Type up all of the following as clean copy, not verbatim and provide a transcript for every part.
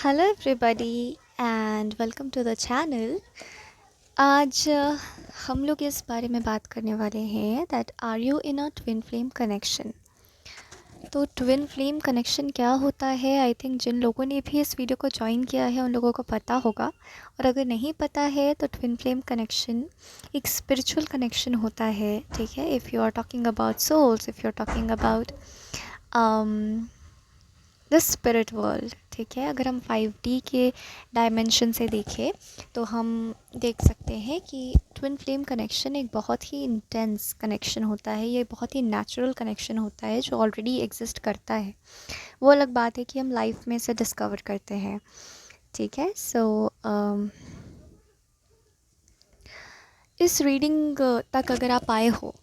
Hello everybody and welcome to the channel. आज हम लोग इस बारे में बात करने वाले हैं that are you in a twin flame connection. तो ट्विन फ्लेम कनेक्शन क्या होता है, आई थिंक जिन लोगों ने भी इस वीडियो को ज्वाइन किया है उन लोगों को पता होगा, और अगर नहीं पता है तो ट्विन फ्लेम कनेक्शन एक स्पिरिचुअल कनेक्शन होता है। ठीक है, if you are talking about souls, if you are talking about the spirit world. ठीक है, अगर हम 5D के डायमेंशन से देखें तो हम देख सकते हैं कि ट्विन फ्लेम कनेक्शन एक बहुत ही इंटेंस कनेक्शन होता है। ये बहुत ही नेचुरल कनेक्शन होता है जो ऑलरेडी एग्जिस्ट करता है। वो अलग बात है कि हम लाइफ में इसे डिस्कवर करते हैं। ठीक है, सो इस रीडिंग तक अगर आप आए हो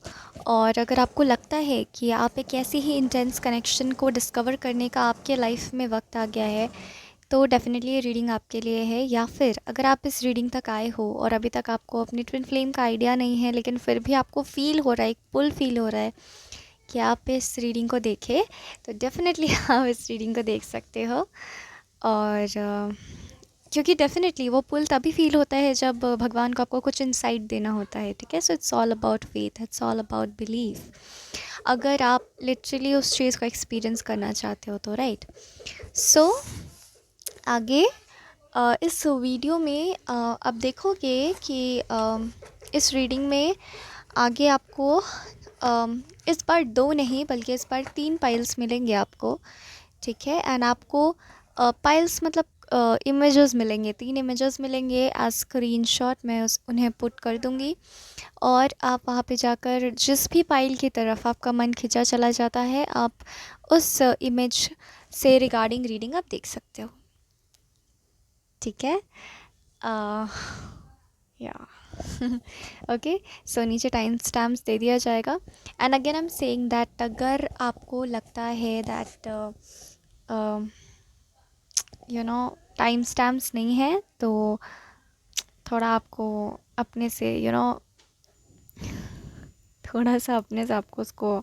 और अगर आपको लगता है कि आप एक ऐसे ही इंटेंस कनेक्शन को डिस्कवर करने का आपके लाइफ में वक्त आ गया है, तो डेफ़िनेटली ये रीडिंग आपके लिए है। या फिर अगर आप इस रीडिंग तक आए हो और अभी तक आपको अपनी ट्विन फ्लेम का आइडिया नहीं है, लेकिन फिर भी आपको फ़ील हो रहा है, एक पुल फ़ील हो रहा है कि आप इस रीडिंग को देखें, तो डेफ़िनेटली आप इस रीडिंग को देख सकते हो। और क्योंकि डेफ़िनेटली वो पुल तभी फ़ील होता है जब भगवान को आपको कुछ इंसाइट देना होता है। ठीक है, so it's all about faith, it's all about belief. अगर आप लिटरली उस चीज़ को एक्सपीरियंस करना चाहते हो तो राइट। सो आगे इस वीडियो में आप देखोगे कि इस रीडिंग में आगे आपको इस बार 2 नहीं बल्कि इस बार 3 पाइल्स मिलेंगे आपको। ठीक है, एंड आपको पाइल्स मतलब इमेजेस मिलेंगे, 3 इमेजेस मिलेंगे एज स्क्रीनशॉट। मैं उन्हें पुट कर दूँगी और आप वहाँ पे जाकर जिस भी पाइल की तरफ आपका मन खिंचा चला जाता है, आप उस इमेज से रिगार्डिंग रीडिंग आप देख सकते हो। ठीक है, या ओके, सो नीचे टाइम स्टैम्प्स दे दिया जाएगा। And again I am saying that अगर आपको लगता है दैट टाइम स्टैम्प्स नहीं है, तो थोड़ा आपको अपने से थोड़ा सा अपने से आपको उसको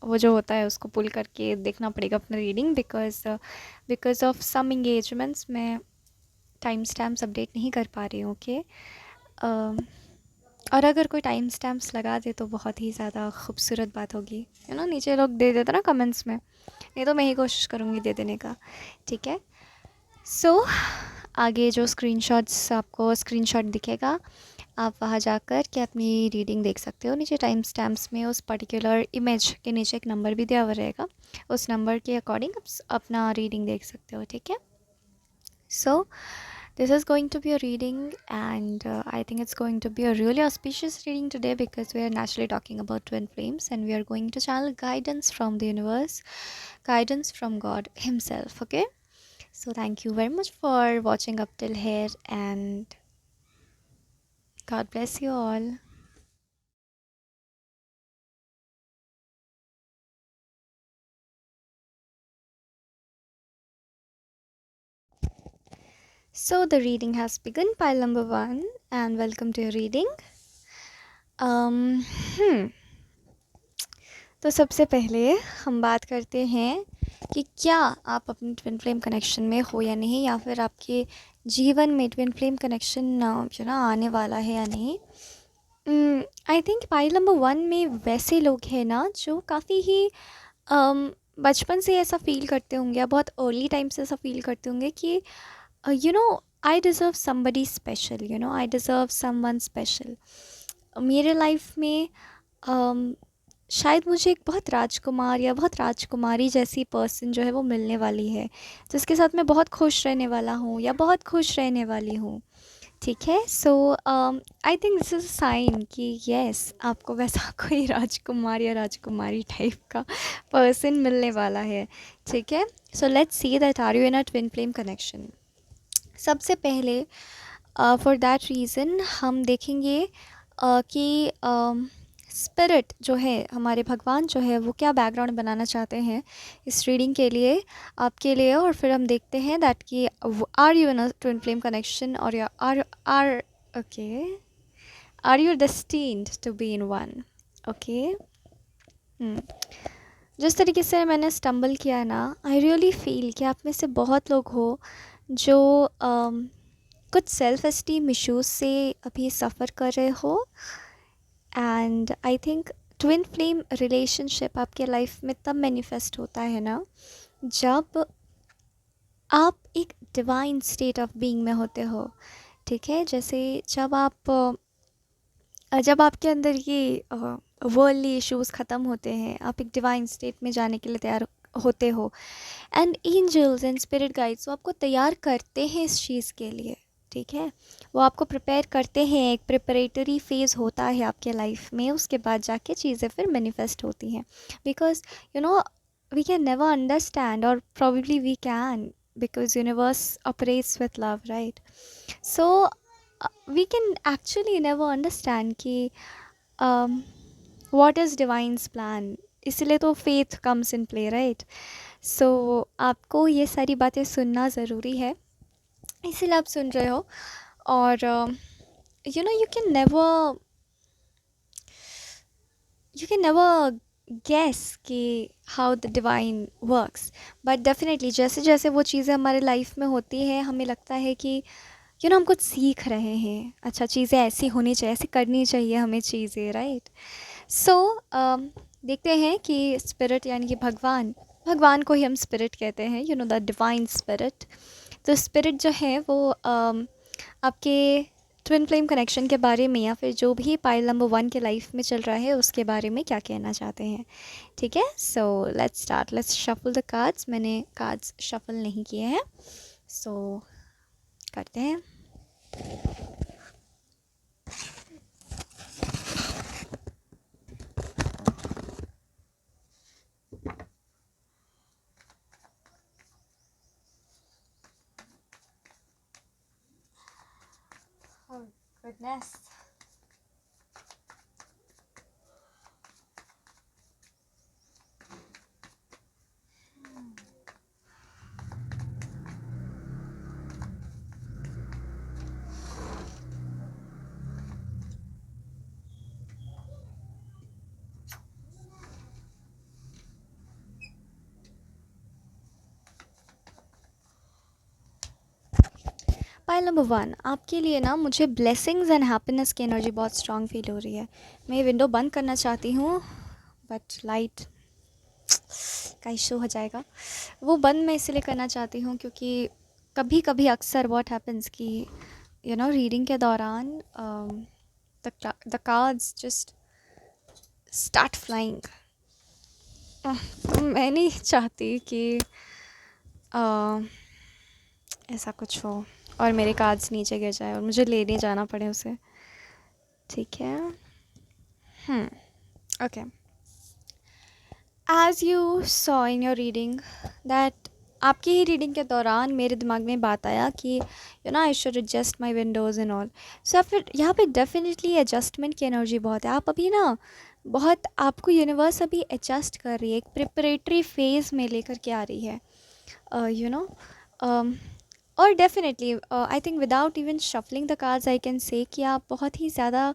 वो जो होता है उसको पुल करके देखना पड़ेगा अपना reading, because of some engagements मैं टाइम स्टैम्प्स अपडेट नहीं कर पा रही हूँ। ओके, और अगर कोई टाइम स्टैम्प्स लगा दे तो बहुत ही ज़्यादा खूबसूरत बात होगी। नीचे लोग दे देते ना कमेंट्स में, नहीं तो मैं ही कोशिश करूँगी दे देने का। ठीक है, सो आगे जो स्क्रीनशॉट्स आपको स्क्रीनशॉट दिखेगा, आप वहाँ जाकर के अपनी रीडिंग देख सकते हो। नीचे टाइम स्टैम्प्स में उस पर्टिकुलर इमेज के नीचे एक नंबर भी दिया हुआ रहेगा, उस नंबर के अकॉर्डिंग आप अपना रीडिंग देख सकते हो। ठीक है, सो this is going to be a reading, and I think it's going to be a really auspicious reading today because we are naturally talking about twin flames and we are going to channel guidance from the universe, guidance from God himself. Okay, so thank you very much for watching up till here, and God bless you all. So the reading has begun. Pile number 1, and welcome to your reading. um तो सबसे पहले हम बात करते हैं कि क्या आप अपने ट्विन फ्लेम कनेक्शन में हो या नहीं, या फिर आपके जीवन में ट्विन फ्लेम कनेक्शन आने वाला है या नहीं। आई थिंक पाइल नंबर 1 में वैसे लोग हैं ना जो काफ़ी ही बचपन से ऐसा फील करते होंगे या बहुत अर्ली टाइम से ऐसा फील करते होंगे कि I deserve somebody special, I deserve someone special. मेरे लाइफ में शायद मुझे एक बहुत राजकुमार या बहुत राजकुमारी जैसी पर्सन जो है वो मिलने वाली है, जिसके साथ मैं बहुत खुश रहने वाला हूँ या बहुत खुश रहने वाली हूँ। ठीक है, so I think this is a sign कि यस, आपको वैसा कोई राजकुमार या राजकुमारी टाइप का पर्सन मिलने वाला है। ठीक है, so let's see that are you in a twin flame connection. सबसे पहले फॉर दैट रीज़न हम देखेंगे कि स्पिरिट जो है, हमारे भगवान जो है वो क्या बैकग्राउंड बनाना चाहते हैं इस रीडिंग के लिए, आपके लिए। और फिर हम देखते हैं दैट कि are you in a twin flame connection, और या are okay, are you destined to be in one. Okay, जिस तरीके से मैंने स्टम्बल किया ना, आई रियली फील कि आप में से बहुत लोग हो जो कुछ सेल्फ एस्टीम इश्यूज से अभी सफ़र कर रहे हो। And I think twin flame relationship आपके लाइफ में तब मैनिफेस्ट होता है ना, जब आप एक डिवाइन स्टेट ऑफ बीइंग में होते हो। ठीक है, जैसे जब आपके अंदर ये वर्ल्डली इश्यूज ख़त्म होते हैं, आप एक डिवाइन स्टेट में जाने के लिए तैयार होते हो। And angels and spirit guides वो आपको तैयार करते हैं इस चीज़ के लिए। ठीक है, वो आपको प्रिपेयर करते हैं, एक प्रिपरेटरी फेज़ होता है आपके लाइफ में, उसके बाद जाके चीज़ें फिर मैनिफेस्ट होती हैं। Because you know we can never understand, और probably we can, because universe operates with love, right? So we can actually never understand कि what is divine's plan। इसलिए तो faith comes in play, right? So आपको ये सारी बातें सुनना ज़रूरी है, इसीलिए आप सुन रहे हो। और you can never guess कि how the divine works, but definitely जैसे जैसे वो चीज़ें हमारे लाइफ में होती है, हमें लगता है कि हम कुछ सीख रहे हैं, अच्छा चीज़ें ऐसी होनी चाहिए, ऐसी करनी चाहिए हमें चीज़ें, राइट? सो देखते हैं कि स्पिरिट यानी कि भगवान, भगवान को ही हम स्पिरिट कहते हैं, द डिवाइन स्पिरिट। तो स्पिरिट जो है वो आपके ट्विन फ्लेम कनेक्शन के बारे में, या फिर जो भी पाइल नंबर 1 के लाइफ में चल रहा है उसके बारे में क्या कहना चाहते हैं। ठीक है, so let's start, let's shuffle the cards. मैंने कार्ड्स शफल नहीं किए हैं, सो करते हैं। Oh goodness. पाइल नंबर 1 आपके लिए ना, मुझे ब्लेसिंग्स एंड हैप्पीनेस की एनर्जी बहुत स्ट्रांग फील हो रही है। मैं ये विंडो बंद करना चाहती हूँ, बट लाइट का इशू हो जाएगा। वो बंद मैं इसलिए करना चाहती हूँ क्योंकि कभी कभी अक्सर व्हाट हैपन्स कि रीडिंग के दौरान the cards just start flying. मैं नहीं चाहती कि ऐसा कुछ हो और मेरे कार्ड्स नीचे गिर जाए और मुझे लेने जाना पड़े उसे। ठीक है, okay. As you saw in your reading that आपकी ही रीडिंग के दौरान मेरे दिमाग में बात आया कि I should adjust my windows and all. So फिर यहाँ पे डेफिनेटली एडजस्टमेंट की एनर्जी बहुत है। आप अभी ना बहुत, आपको यूनिवर्स अभी एडजस्ट कर रही है, एक प्रिपरेटरी फेज़ में लेकर के आ रही है, और definitely I think without even shuffling the cards I can say कि आप बहुत ही ज़्यादा,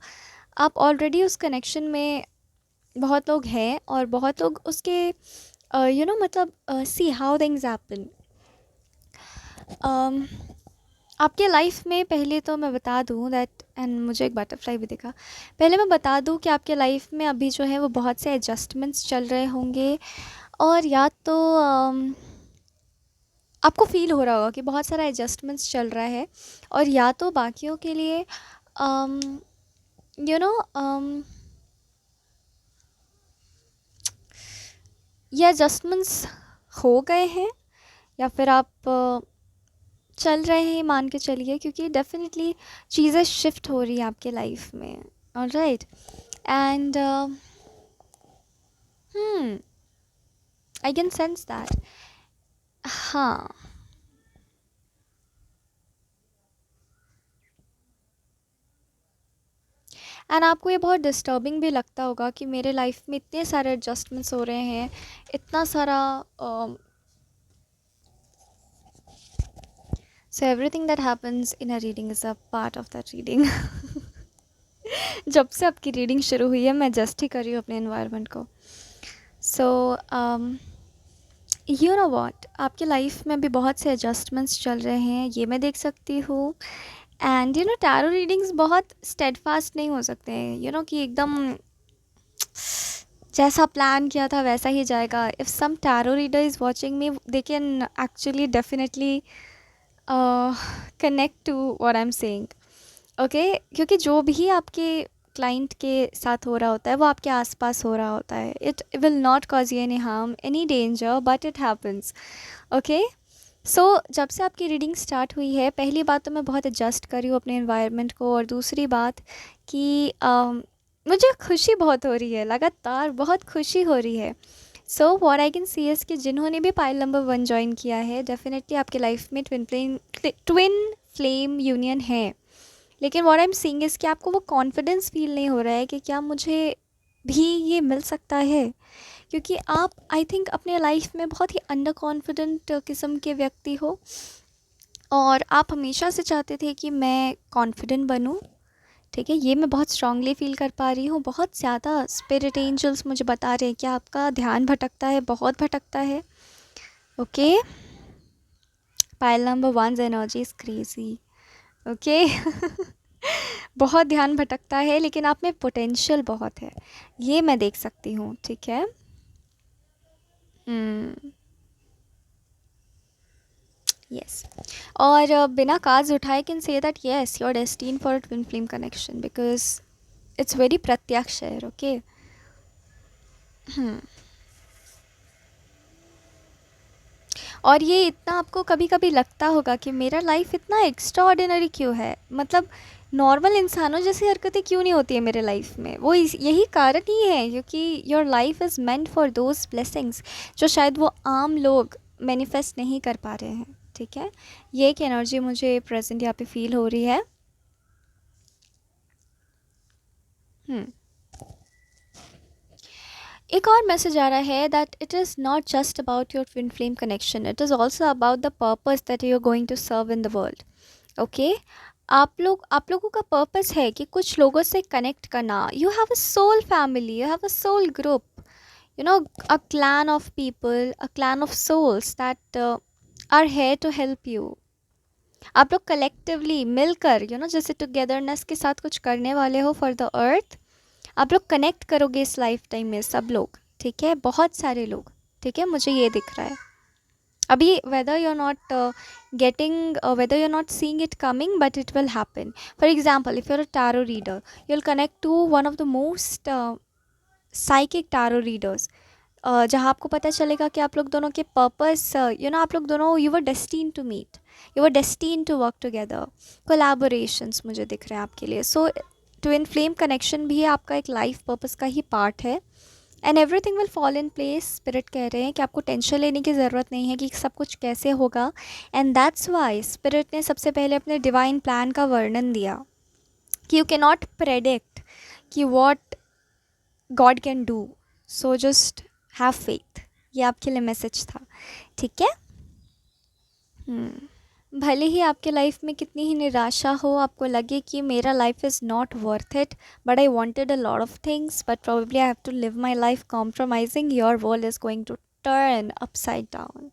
आप ऑलरेडी उस कनेक्शन में बहुत लोग हैं और बहुत लोग उसके मतलब सी हाउ थिंग्स हैपन आपके लाइफ में। पहले तो मैं बता दूं दैट, एंड मुझे एक बटरफ्लाई भी दिखा, पहले मैं बता दूं कि आपके लाइफ में अभी जो है वो बहुत से एडजस्टमेंट्स चल रहे होंगे, और या तो आपको फील हो रहा होगा कि बहुत सारा एडजस्टमेंट्स चल रहा है, और या तो बाकियों के लिए यू नो ये एडजस्टमेंट्स हो गए हैं, या फिर आप चल रहे हैं, मान के चलिए, क्योंकि डेफिनेटली चीज़ें शिफ्ट हो रही है आपके लाइफ में। Alright, and I can sense that. हाँ, एंड आपको ये बहुत डिस्टर्बिंग भी लगता होगा कि मेरे लाइफ में इतने सारे एडजस्टमेंट्स हो रहे हैं, इतना सारा so everything that happens in a reading is a part of that reading. जब से आपकी रीडिंग शुरू हुई है मैं एडजस्ट ही कर रही हूँ अपने एनवायरनमेंट को। सो यू नो वॉट, आपके लाइफ में भी बहुत से एडजस्टमेंट्स चल रहे हैं, ये मैं देख सकती हूँ। And you know tarot readings बहुत स्टेडफास्ट नहीं हो सकते हैं, यू नो कि एकदम जैसा प्लान किया था वैसा ही जाएगा। If some tarot reader is watching me, they can actually definitely connect to what I am saying. Okay, क्योंकि जो भी आपके क्लाइंट के साथ हो रहा होता है वो आपके आसपास हो रहा होता है। It will not cause you any harm, any danger, but it happens. Okay, so जब से आपकी रीडिंग स्टार्ट हुई है, पहली बात तो मैं बहुत एडजस्ट कर रही हूँ अपने एनवायरनमेंट को, और दूसरी बात कि मुझे खुशी बहुत हो रही है, लगातार बहुत खुशी हो रही है। So what I can see is कि जिन्होंने भी पाइल नंबर 1 ज्वाइन किया है, डेफिनेटली आपके लाइफ में ट्विन फ्लेम यूनियन है। लेकिन what I am seeing is कि आपको वो कॉन्फिडेंस फील नहीं हो रहा है कि क्या मुझे भी ये मिल सकता है। क्योंकि आप आई थिंक अपने लाइफ में बहुत ही अंडर कॉन्फिडेंट किस्म के व्यक्ति हो, और आप हमेशा से चाहते थे कि मैं कॉन्फिडेंट बनूं। ठीक है, ये मैं बहुत स्ट्रांगली फील कर पा रही हूँ। बहुत ज़्यादा स्पिरिट एंजल्स मुझे बता रहे हैं कि आपका ध्यान भटकता है, बहुत भटकता है। Okay, pile number 1 energy is crazy. Okay, बहुत ध्यान भटकता है, लेकिन आप में पोटेंशियल बहुत है, ये मैं देख सकती हूँ। ठीक है। यस, और बिना कार्ड्स उठाए can say that yes you are destined for a twin flame connection, because it's very प्रत्यक्ष है। ओके, और ये इतना आपको कभी कभी लगता होगा कि मेरा लाइफ इतना एक्स्ट्रा ऑर्डिनरी क्यों है, मतलब नॉर्मल इंसानों जैसी हरकतें क्यों नहीं होती है मेरे लाइफ में। वो यही कारण ही है, क्योंकि your life is meant for those blessings जो शायद वो आम लोग मैनिफेस्ट नहीं कर पा रहे हैं। ठीक है, ये एक एनर्जी मुझे प्रेजेंट यहाँ पे फील हो रही है। हम्म एक और मैसेज आ रहा है that it is not just about your twin flame connection, it is also about the purpose that you are going to serve in the world. Okay, आप लोगों का पर्पस है कि कुछ लोगों से कनेक्ट करना। You have a soul family, you have a soul group, you know, a clan of people, a clan of souls that are here to help you. आप लोग कलेक्टिवली मिलकर, यू नो, जैसे टुगेदरनेस के साथ कुछ करने वाले हो फॉर द अर्थ। आप लोग कनेक्ट करोगे इस लाइफ टाइम में सब लोग। ठीक है, बहुत सारे लोग। ठीक है, मुझे ये दिख रहा है अभी, whether you're not whether you're not seeing it coming, but it will happen. For example, if you're a tarot reader, you'll connect to one of the most psychic tarot readers, जहाँ आपको पता चलेगा कि आप लोग दोनों के पर्पस, यू नो, आप लोग दोनों you were destine to meet, you were destine to work together. Collaborations मुझे दिख रहे हैं आपके लिए। सो ट्विन फ्लेम कनेक्शन भी आपका एक लाइफ पर्पस का ही पार्ट है, and everything will fall in place. Spirit कह रहे हैं कि आपको टेंशन लेने की ज़रूरत नहीं है कि सब कुछ कैसे होगा। एंड दैट्स वाई स्पिरिट ने सबसे पहले अपने डिवाइन प्लान का वर्णन दिया कि यू कैन नॉट प्रेडिक्ट कि what God can do, so just have faith. ये आपके लिए मैसेज था। ठीक है। भले ही आपके लाइफ में कितनी ही निराशा हो, आपको लगे कि मेरा life is not worth it, but I wanted a lot of things, but probably I have to live my life compromising, your world is going to turn upside down,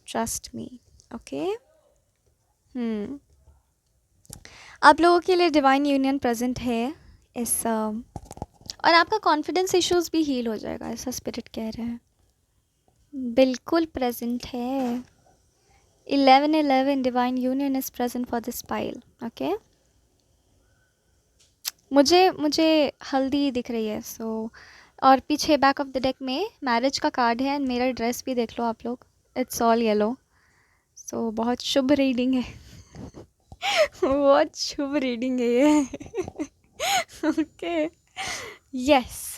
trust me. Okay, आप लोगों के लिए divine union present है इस और आपका confidence issues भी heal हो जाएगा, ऐसा स्पिरिट कह रहे हैं। बिल्कुल प्रेजेंट है। 1111 divine union is present for this pile. Okay, मुझे मुझे हल्दी दिख रही है। सो और पीछे बैक ऑफ द डेक में मैरिज का कार्ड है, एंड मेरा ड्रेस भी देख लो आप लोग, इट्स ऑल येलो। सो बहुत शुभ रीडिंग है। बहुत शुभ रीडिंग है ये। ओके, यस,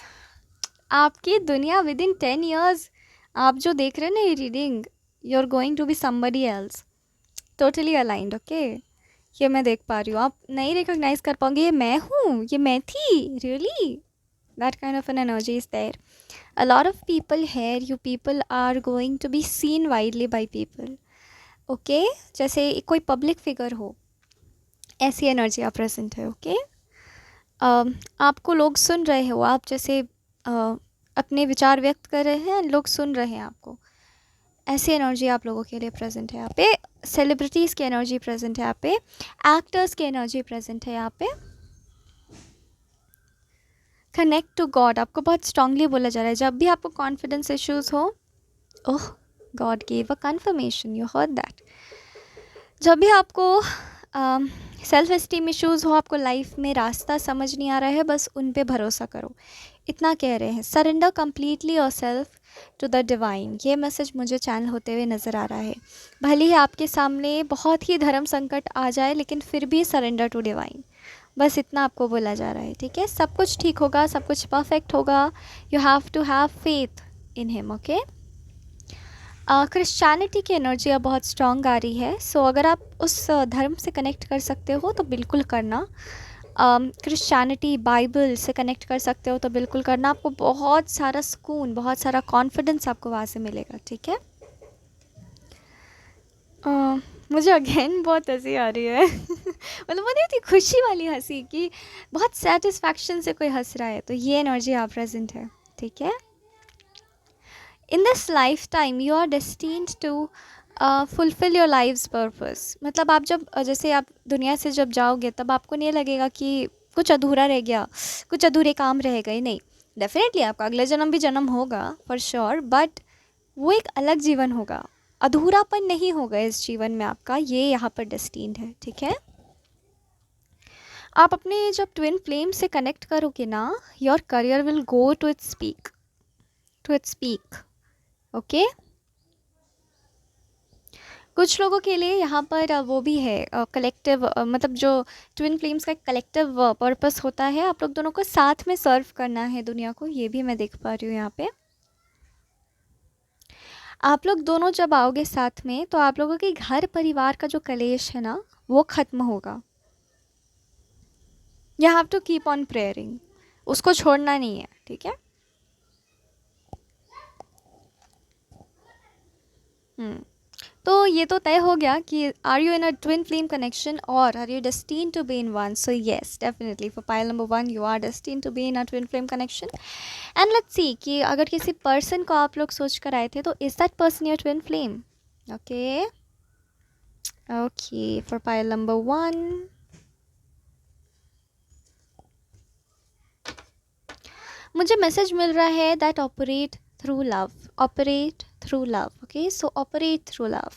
आपकी दुनिया विद इन 10 years, आप जो देख रहे हैं ना ये reading, you are going to be somebody else, totally aligned. Okay, ये मैं देख पा रही हूँ, आप नहीं रिकॉग्नाइज कर पाओगे ये मैं हूँ, ये मैं थी, really that kind of an energy is there. A lot of people here, you people are going to be seen widely by people. Okay, जैसे कोई पब्लिक फिगर हो, ऐसी एनर्जी आप प्रेजेंट है। ओके, आपको लोग सुन रहे हो, आप जैसे अपने विचार व्यक्त कर रहे हैं, लोग सुन रहे हैं आपको, ऐसी एनर्जी आप लोगों के लिए प्रेजेंट है यहाँ पे। सेलिब्रिटीज़ की एनर्जी प्रेजेंट है यहाँ पे। एक्टर्स की एनर्जी प्रेजेंट है यहाँ पे। कनेक्ट टू गॉड आपको बहुत स्ट्रांगली बोला जा रहा है। जब भी आपको कॉन्फिडेंस इश्यूज़ हो, oh God give a confirmation, you heard that. जब भी आपको सेल्फ एस्टीम इश्यूज़ हो, आपको लाइफ में रास्ता समझ नहीं आ रहा है, बस उन पे भरोसा करो, इतना कह रहे हैं। Surrender completely your self to the divine, ये मैसेज मुझे चैनल होते हुए नज़र आ रहा है। भले ही आपके सामने बहुत ही धर्म संकट आ जाए, लेकिन फिर भी सरेंडर टू डिवाइन, बस इतना आपको बोला जा रहा है, ठीक है। सब कुछ ठीक होगा, सब कुछ परफेक्ट होगा। You have to have faith in him, okay. Christianity की एनर्जी अब बहुत स्ट्रॉन्ग आ रही है। सो अगर आप उस धर्म से कनेक्ट कर सकते हो तो बिल्कुल करना। क्रिश्चियनिटी बाइबल से कनेक्ट कर सकते हो तो बिल्कुल करना। आपको बहुत सारा सुकून, बहुत सारा कॉन्फिडेंस आपको वहाँ से मिलेगा, ठीक है। मुझे अगेन बहुत हंसी आ रही है मतलब वो नहीं थी खुशी वाली हंसी कि बहुत सेटिस्फैक्शन से कोई हंस रहा है, तो ये एनर्जी आप प्रेजेंट है, ठीक है। In this life time you are destined to fulfill your life's purpose. मतलब आप जब जैसे आप दुनिया से जब जाओगे तब आपको नहीं लगेगा कि कुछ अधूरा रह गया, कुछ अधूरे काम रह गए, नहीं। डेफिनेटली आपका अगले जन्म भी जन्म होगा फॉर श्योर, बट वो एक अलग जीवन होगा, अधूरापन नहीं होगा इस जीवन में आपका, ये यहाँ पर डेस्टिन्ड है, ठीक है। आप अपने जब ट्विन फ्लेम से कनेक्ट करोगे ना, your career will go to its peak, to its peak, okay. कुछ लोगों के लिए यहाँ पर वो भी है कलेक्टिव, मतलब जो ट्विन फ्लेम्स का कलेक्टिव पर्पस होता है, आप लोग दोनों को साथ में सर्व करना है दुनिया को, ये भी मैं देख पा रही हूँ यहाँ पे। आप लोग दोनों जब आओगे साथ में तो आप लोगों के घर परिवार का जो कलेश है ना, वो ख़त्म होगा। You have to keep on prayering, उसको छोड़ना नहीं है, ठीक है। तो ये तो तय हो गया कि are you in a twin flame connection और are you destined to be in one. So yes, definitely for pile number 1 you are destined to be in a twin flame connection. And let's see कि अगर किसी person को आप लोग सोच कर आए थे तो is that person your twin flame, okay. Okay, for pile number 1 मुझे मैसेज मिल रहा है that operate through love, operate through love, okay. So operate through love.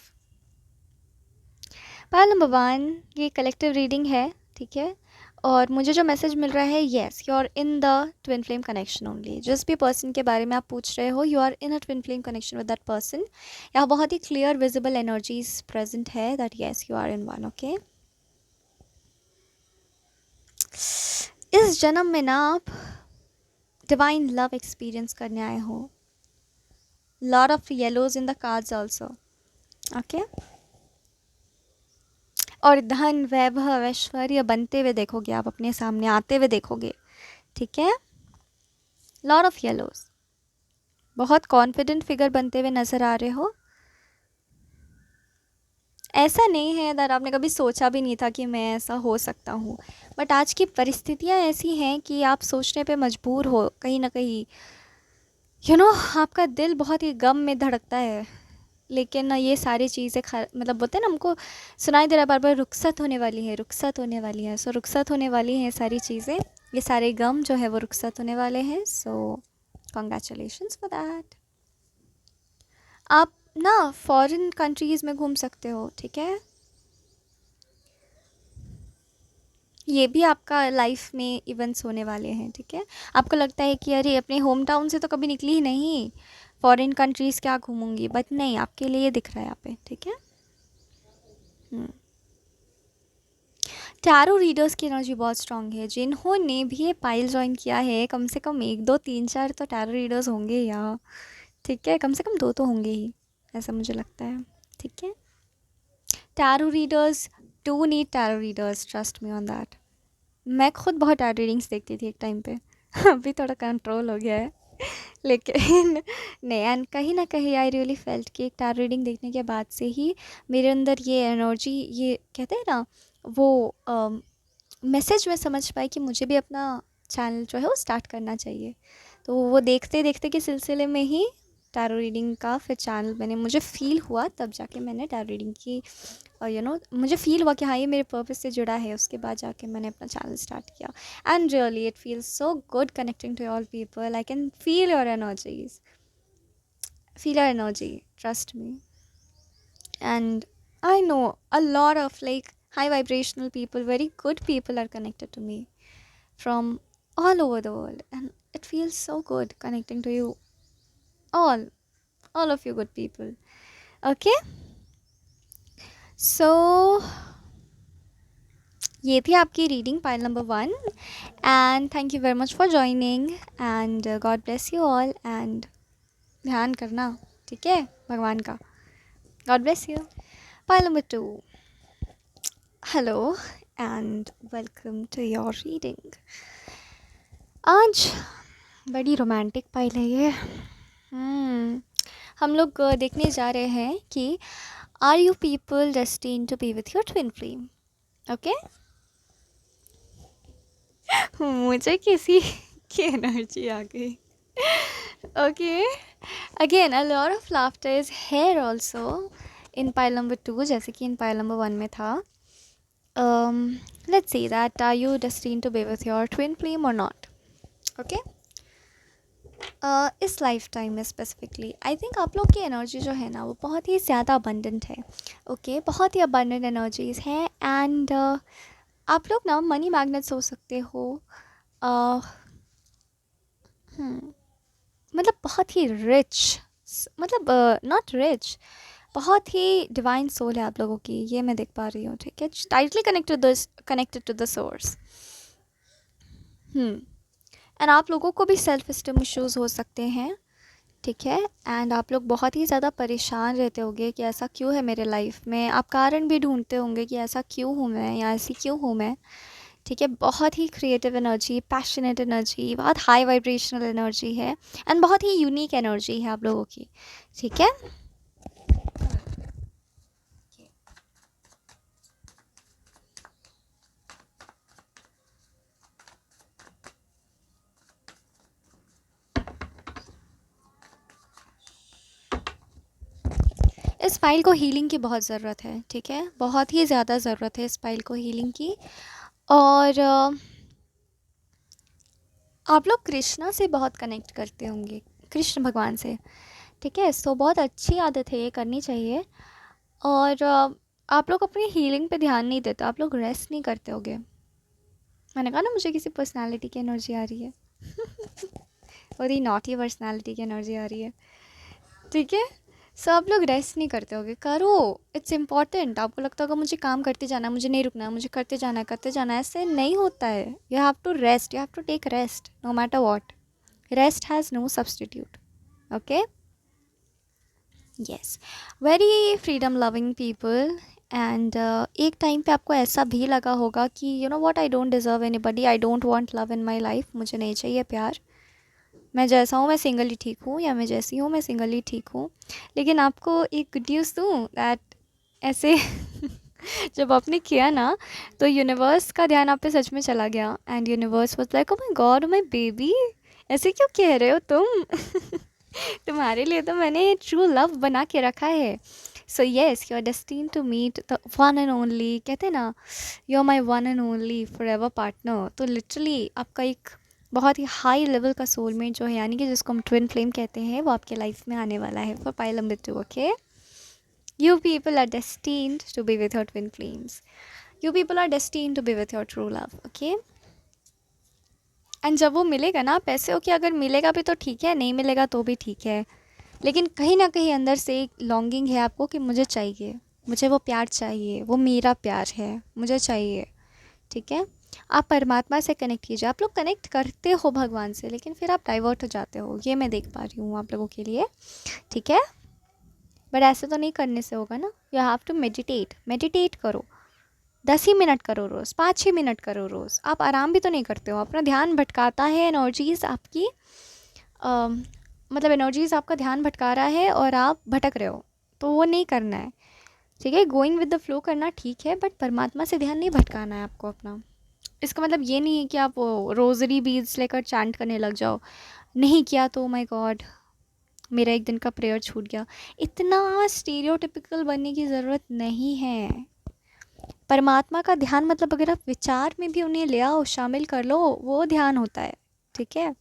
Pile number 1 ये कलेक्टिव रीडिंग है, ठीक है। और मुझे जो मैसेज मिल रहा है, yes you are in the twin flame connection only. जिस भी पर्सन के बारे में आप पूछ रहे हो, you are in a twin flame connection with that person. यहाँ बहुत ही क्लियर विजिबल एनर्जीज प्रेजेंट है that yes you are in one, okay. इस जन्म में ना आप डिवाइन लव एक्सपीरियंस करने आए हो। Lot of yellows in the cards also, okay. और धन वैभव ऐश्वर्य बनते हुए देखोगे आप, अपने सामने आते हुए देखोगे, ठीक है। लॉट ऑफ येलोज, बहुत कॉन्फिडेंट फिगर बनते हुए नज़र आ रहे हो। ऐसा नहीं है दैट आपने कभी सोचा भी नहीं था कि मैं ऐसा हो सकता हूँ, बट आज की परिस्थितियाँ ऐसी हैं कि आप सोचने पे मजबूर हो कहीं ना कहीं। यू नो आपका दिल बहुत ही गम में धड़कता है, लेकिन ये सारी चीज़ें मतलब बोलते हैं ना, हमको सुनाई दे रहा है बार बार, रुखसत होने वाली है, रुखसत होने वाली है। सो रुखसत होने वाली हैं सारी चीज़ें, ये सारे गम जो है वो रुखसत होने वाले हैं। सो कॉन्ग्रेचुलेशंस फॉर दैट। आप ना फॉरेन कंट्रीज़ में घूम सकते हो, ठीक है। ये भी आपका लाइफ में इवेंट्स होने वाले हैं, ठीक है। आपको लगता है कि अरे अपने होम टाउन से तो कभी निकली ही नहीं, फॉरेन कंट्रीज़ क्या घूमूंगी, बट नहीं, आपके लिए दिख रहा है यहाँ पे, ठीक है। टैरो रीडर्स की एनर्जी बहुत स्ट्रांग है। जिन्होंने भी ये पाइल ज्वाइन किया है, कम से कम 1 2 3 4 तो टैरो रीडर्स होंगे यहाँ, ठीक है। कम से कम 2 तो होंगे ही, ऐसा मुझे लगता है, ठीक है। Tarot readers do need tarot readers, trust me on that. मैं खुद बहुत टैरो रीडिंग्स देखती थी एक टाइम पे अभी थोड़ा कंट्रोल हो गया है लेकिन नहीं, एंड कहीं ना कहीं आई रियली फेल्ट कि एक टैरो रीडिंग देखने के बाद से ही मेरे अंदर ये एनर्जी, ये कहते हैं ना वो मैसेज मैं समझ पाई कि मुझे भी अपना चैनल जो है वो स्टार्ट करना चाहिए। तो वो देखते देखते के सिलसिले में ही टैरो रीडिंग का फिर चैनल मैंने, मुझे फ़ील हुआ तब जाके मैंने टैरो रीडिंग की, और मुझे फ़ील हुआ कि हाँ ये मेरे पर्पस से जुड़ा है, उसके बाद जाके मैंने अपना चैनल स्टार्ट किया। And really it feels so good connecting to all people. I can feel your energies, feel your energy, trust me. And I know a lot of like high vibrational people, very good people are connected to me from all over the world, and it feels so good connecting to you all, all of you good people. Okay, so ये थी आपकी reading pile number 1, and thank you very much for joining, and God bless you all, and ध्यान करना, ठीक है, भगवान का। God bless you. Pile number 2, hello and welcome to your reading. आज बड़ी रोमांटिक पाइल है ये। हम लोग देखने जा रहे हैं कि are you people destined to be with your twin flame. Okay, मुझे किसी की एनर्जी आ गई। Okay, again a lot of laughter is here also in pile number 2, जैसे कि इन पाइल नंबर 1 में था। Let's see that are you destined to be with your twin flame or not? Okay, इस लाइफ टाइम में specifically I think आप लोग की energy जो है ना वो बहुत ही ज़्यादा अबंडेंट है। ओके, बहुत ही अबंडेंट एनर्जीज हैं, एंड आप लोग ना मनी मैग्नेट्स हो सकते हो। मतलब बहुत ही रिच, मतलब नॉट रिच, बहुत ही डिवाइन सोल है आप लोगों की, ये मैं देख पा रही हूँ। ठीक है, tightly connected to the source. And आप लोगों को भी सेल्फ इस्टीम इश्यूज़ हो सकते हैं, ठीक है, एंड आप लोग बहुत ही ज़्यादा परेशान रहते होंगे कि ऐसा क्यों है मेरे लाइफ में। आप कारण भी ढूंढते होंगे कि ऐसा क्यों हूँ मैं, या ऐसी क्यों हूँ मैं। ठीक है, बहुत ही क्रिएटिव एनर्जी, पैशनेट एनर्जी, बहुत हाई वाइब्रेशनल एनर्जी है, एंड बहुत ही यूनिक एनर्जी है आप लोगों की। ठीक है, इस फाइल को हीलिंग की बहुत ज़रूरत है। ठीक है, बहुत ही ज़्यादा ज़रूरत है इस फाइल को हीलिंग की। और आप लोग कृष्णा से बहुत कनेक्ट करते होंगे, कृष्ण भगवान से। ठीक है, सो बहुत अच्छी आदत है, ये करनी चाहिए। और आप लोग अपनी हीलिंग पे ध्यान नहीं देते, आप लोग रेस्ट नहीं करते होगे। मैंने कहा ना मुझे किसी पर्सनालिटी की एनर्जी आ रही है। और ये नॉटी पर्सनालिटी की एनर्जी आ रही है। ठीक है, सो आप लोग रेस्ट नहीं करते होगे, करो, इट्स इम्पॉर्टेंट। आपको लगता होगा मुझे काम करते जाना, मुझे नहीं रुकना, मुझे करते जाना करते जाना, ऐसे नहीं होता है। You have to rest, you have to take rest no matter what. Rest has no substitute. Okay, yes, very freedom loving people. And एक टाइम पे आपको ऐसा भी लगा होगा कि you know what, I don't deserve anybody, I don't want love in my life. मुझे नहीं चाहिए प्यार, मैं जैसा हूँ मैं सिंगल ही ठीक हूँ, या मैं जैसी हूँ मैं सिंगल ही ठीक हूँ। लेकिन आपको एक गुड न्यूज़ दूँ दैट ऐसे जब आपने किया ना तो यूनिवर्स का ध्यान आप पे सच में चला गया, and universe was like, oh my God, my baby, ऐसे क्यों कह रहे हो तुम? तुम्हारे लिए तो मैंने ट्रू लव बना के रखा है। So yes, you are destined to meet the one and only. कहते हैं ना, you are my one and only forever partner. तो लिटरली आपका एक बहुत ही हाई लेवल का सोलमेट जो है, यानी कि जिसको हम ट्विन फ्लेम कहते हैं, वो आपके लाइफ में आने वाला है for pile number 2। Okay, you people are destined to be with your twin flames. You people are destined to be with your true love. Okay, and जब वो मिलेगा ना, आप ऐसे हो कि अगर मिलेगा भी तो ठीक है, नहीं मिलेगा तो भी ठीक है, लेकिन कहीं ना कहीं अंदर से एक लॉन्गिंग है आपको कि मुझे चाहिए, मुझे वो प्यार चाहिए, वो मेरा प्यार है, मुझे चाहिए। ठीक है, आप परमात्मा से कनेक्ट कीजिए। आप लोग कनेक्ट करते हो भगवान से, लेकिन फिर आप डाइवर्ट हो जाते हो, ये मैं देख पा रही हूँ आप लोगों के लिए। ठीक है, बट ऐसे तो नहीं करने से होगा ना, यू हैव टू मेडिटेट करो। 10 ही मिनट करो रोज़, 5-6 मिनट करो रोज़। आप आराम भी तो नहीं करते हो, अपना ध्यान भटकाता है एनर्जीज़ आपकी, मतलब एनर्जीज़ आपका ध्यान भटका रहा है और आप भटक रहे हो, तो वो नहीं करना है। ठीक है, गोइंग विद द फ्लो करना ठीक है, बट परमात्मा से ध्यान नहीं भटकाना है आपको अपना। इसका मतलब ये नहीं है कि आप रोज़री बीड्स लेकर चैंट करने लग जाओ। नहीं किया तो माय गॉड, मेरा एक दिन का प्रेयर छूट गया। इतना स्टीरियोटिपिकल बनने की ज़रूरत नहीं है। परमात्मा का ध्यान मतलब अगर आप विचार में भी उन्हें ले आओ, शामिल कर लो, वो ध्यान होता है। ठीक है।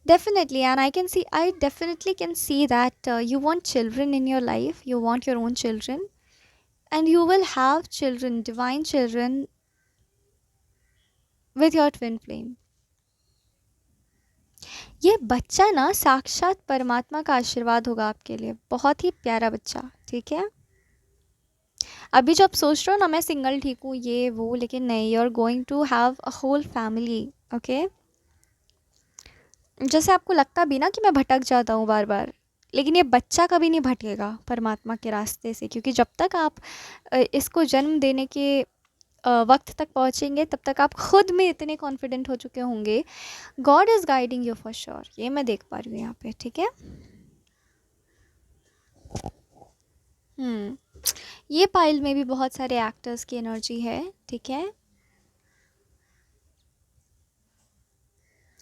Definitely, and I definitely can see that you want children in your life, you want your own children, and you will have children, divine children, with your twin flame. ये बच्चा ना साक्षात परमात्मा का आशीर्वाद होगा आपके लिए, बहुत ही प्यारा बच्चा। ठीक है। अभी जो आप सोच रहे हो ना मैं सिंगल ठीक हूँ ये वो, लेकिन नहीं, you are going to have a whole family. Okay. जैसे आपको लगता भी ना कि मैं भटक जाता हूँ बार बार, लेकिन ये बच्चा कभी नहीं भटकेगा परमात्मा के रास्ते से, क्योंकि जब तक आप इसको जन्म देने के वक्त तक पहुँचेंगे तब तक आप खुद में इतने कॉन्फिडेंट हो चुके होंगे। God is guiding you for sure, ये मैं देख पा रही हूँ यहाँ पे। ठीक है। हम्म। ये पाइल में भी बहुत सारे एक्टर्स की एनर्जी है। ठीक है।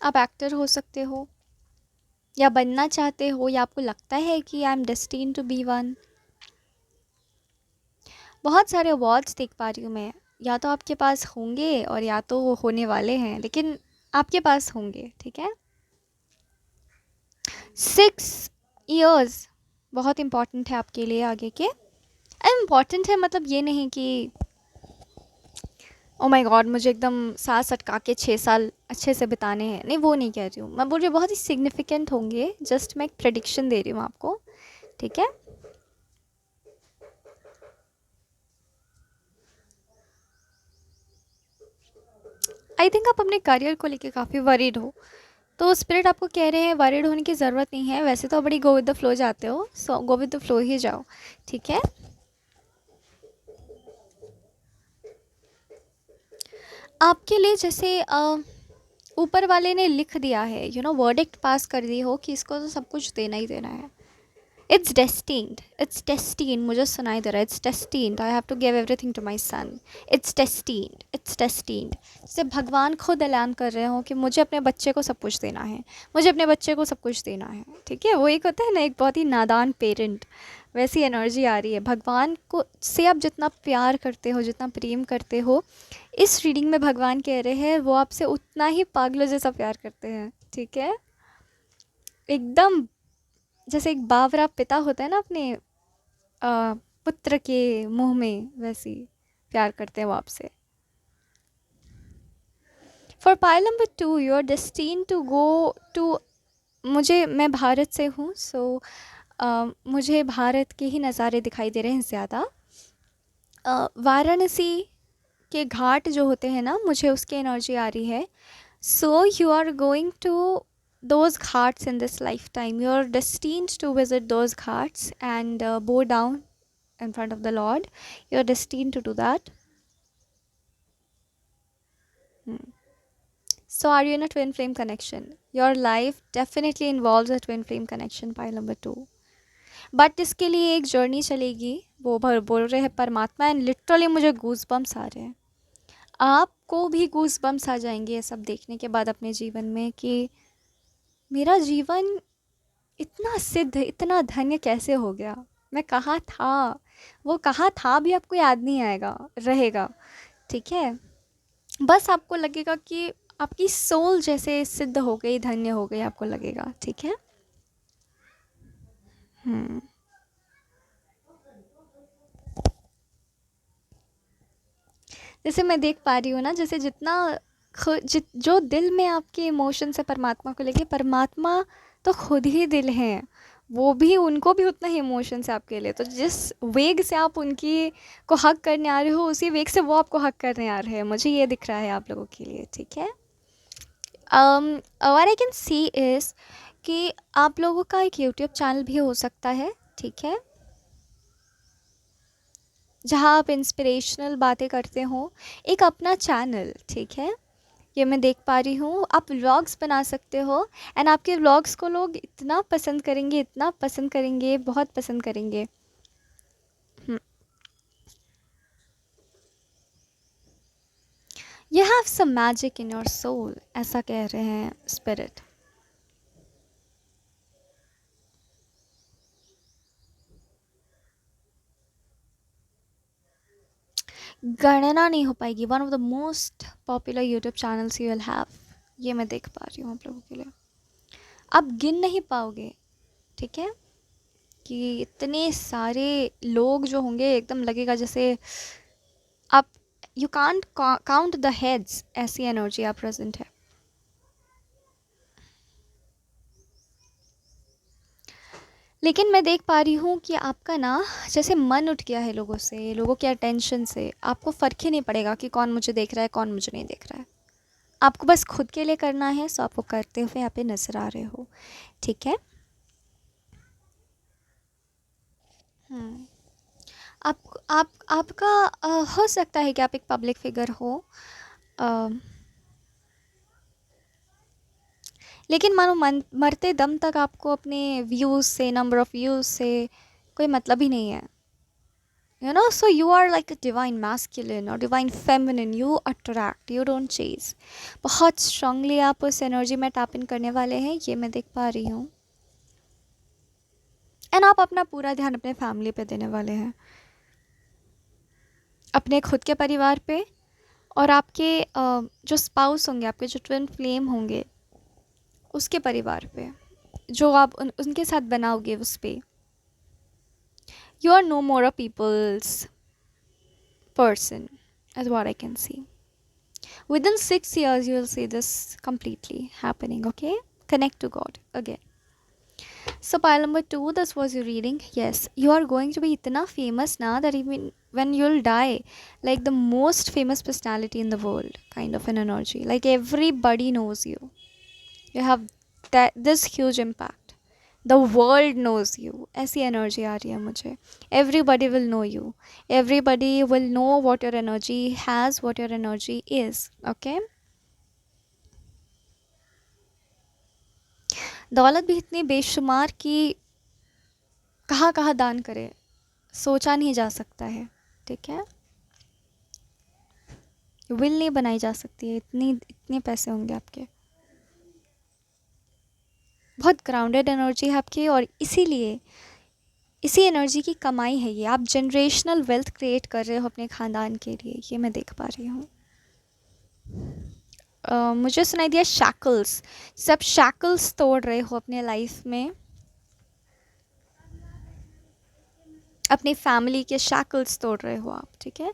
आप एक्टर हो सकते हो, या बनना चाहते हो, या आपको लगता है कि I am destined to be one. बहुत सारे अवार्ड्स देख पा रही हूँ मैं, या तो आपके पास होंगे और या तो वो होने वाले हैं, लेकिन आपके पास होंगे। ठीक है। 6 years बहुत इम्पॉर्टेंट है आपके लिए आगे के। इम्पॉर्टेंट है मतलब ये नहीं कि ओ माय गॉड मुझे एकदम सांस अटका के 6 साल अच्छे से बिताने हैं, नहीं वो नहीं कह रही हूँ मैं, बोल रही हूँ बहुत ही सिग्निफिकेंट होंगे। जस्ट मैं एक प्रेडिक्शन दे रही हूँ आपको। ठीक है। आई थिंक आप अपने करियर को लेके काफ़ी वरीड हो, तो स्पिरिट आपको कह रहे हैं वरीड होने की ज़रूरत नहीं है। वैसे तो बड़ी गो विद द फ्लो जाते हो, सो गो विद द फ्लो ही जाओ। ठीक है। आपके लिए जैसे ऊपर वाले ने लिख दिया है, वर्डिक्ट पास कर दी हो कि इसको तो सब कुछ देना ही देना है। इट्स डेस्टीन्ड, मुझे सुनाई दे रहा है। It's destined, I have to give everything to my son. It's destined. जैसे भगवान खुद ऐलान कर रहे हो कि मुझे अपने बच्चे को सब कुछ देना है, मुझे अपने बच्चे को सब कुछ देना है। ठीक है। वो एक होता है ना एक बहुत ही नादान पेरेंट, वैसी एनर्जी आ रही है। भगवान को से आप जितना प्यार करते हो, जितना प्रेम करते हो, इस रीडिंग में भगवान कह रहे हैं वो आपसे उतना ही पागलों जैसा प्यार करते हैं। ठीक है। एकदम जैसे एक बावरा पिता होता है ना अपने पुत्र के मुंह में, वैसी प्यार करते हैं वो आपसे। For pile number 2 you are destine to go to, मैं भारत से हूँ, सो मुझे भारत के ही नज़ारे दिखाई दे रहे हैं ज़्यादा। वाराणसी के घाट जो होते हैं ना, मुझे उसकी एनर्जी आ रही है। So you are going to those ghats in this lifetime. You are destined to visit those ghats and bow down in front of the Lord. You are destined to do that. Hmm. So, are you in a twin flame connection? Your life definitely involves a twin flame connection, pile number 2. But इसके लिए एक journey चलेगी, वो भर बोल रहे हैं परमात्मा, एंड लिटरली मुझे गूज बम्स आ रहे हैं। आपको भी गूज बम्स आ जाएंगे ये सब देखने के बाद अपने जीवन में, कि मेरा जीवन इतना सिद्ध, इतना धन्य कैसे हो गया। मैं कहाँ था, वो कहाँ था भी आपको याद नहीं आएगा रहेगा। ठीक है। बस आपको लगेगा कि आपकी सोल जैसे सिद्ध हो गई, धन्य हो गई, आपको लगेगा। ठीक है। हम्म। जैसे मैं देख पा रही हूँ ना, जैसे जितना जो दिल में आपके इमोशंस है परमात्मा को लेके, परमात्मा तो खुद ही दिल हैं, वो भी, उनको भी उतना ही इमोशंस है आपके लिए। तो जिस वेग से आप उनकी को हक करने आ रहे हो, उसी वेग से वो आपको हक करने आ रहे हैं, मुझे ये दिख रहा है आप लोगों के लिए। ठीक है। और आई कैन सी इज़ कि आप लोगों का एक यूट्यूब चैनल भी हो सकता है। ठीक है। जहाँ आप इंस्पिरेशनल बातें करते हो, एक अपना चैनल। ठीक है। ये मैं देख पा रही हूँ। आप व्लॉग्स बना सकते हो, एंड आपके व्लॉग्स को लोग इतना पसंद करेंगे, इतना पसंद करेंगे, बहुत पसंद करेंगे। You have some magic in your soul, ऐसा कह रहे हैं स्पिरिट। गणना नहीं हो पाएगी। One of the most popular YouTube channels you will have, ये मैं देख पा रही हूँ आप लोगों के लिए। आप गिन नहीं पाओगे, ठीक है, कि इतने सारे लोग जो होंगे, एकदम लगेगा जैसे आप, you can't count the heads, ऐसी एनर्जी आप प्रेजेंट है। लेकिन मैं देख पा रही हूँ कि आपका ना जैसे मन उठ गया है लोगों से, लोगों के अटेंशन से। आपको फ़र्क ही नहीं पड़ेगा कि कौन मुझे देख रहा है, कौन मुझे नहीं देख रहा है। आपको बस खुद के लिए करना है, सो आपको करते हुए यहाँ पे नजर आ रहे हो, ठीक है। हम्म आप आपका हो सकता है कि आप एक पब्लिक फिगर हो, अ, लेकिन मानो मरते दम तक आपको अपने व्यूज़ से, नंबर ऑफ़ व्यूज़ से कोई मतलब ही नहीं है। You know, so you are like a divine masculine or divine feminine. You attract, you don't chase. बहुत strongly आप उस एनर्जी में टैप इन करने वाले हैं, ये मैं देख पा रही हूँ। एंड आप अपना पूरा ध्यान अपने फैमिली पे देने वाले हैं, अपने खुद के परिवार पे, और आपके जो स्पाउस होंगे, आपके जो ट्विन फ्लेम होंगे, उसके परिवार पे, जो आप उनके साथ बनाओगे उस पे। You are no more a people's person, as what I can see. Within 6 years, you will see this completely happening, okay? Connect to God again. So, pile number two, this was your reading. Yes, you are going to be itna famous now that even when you'll die, like the most famous personality in the world, kind of an energy. Like everybody knows you. You have that this huge impact. The world knows you. ऐसी energy आ रही है मुझे. Everybody will know you. Everybody will know what your energy has, what your energy is. Okay? दौलत भी इतनी बेशुमार कि कहाँ कहाँ दान करे, सोचा नहीं जा सकता है, ठीक है। विल नहीं बनाई जा सकती है, इतनी इतने पैसे होंगे आपके। बहुत ग्राउंडेड एनर्जी है आपकी, और इसीलिए इसी एनर्जी की कमाई है ये। आप जनरेशनल वेल्थ क्रिएट कर रहे हो अपने ख़ानदान के लिए, ये मैं देख पा रही हूँ। मुझे सुनाई दिया शैकल्स। सब शैकल्स तोड़ रहे हो अपने लाइफ में, अपनी फैमिली के शैकल्स तोड़ रहे हो आप, ठीक है।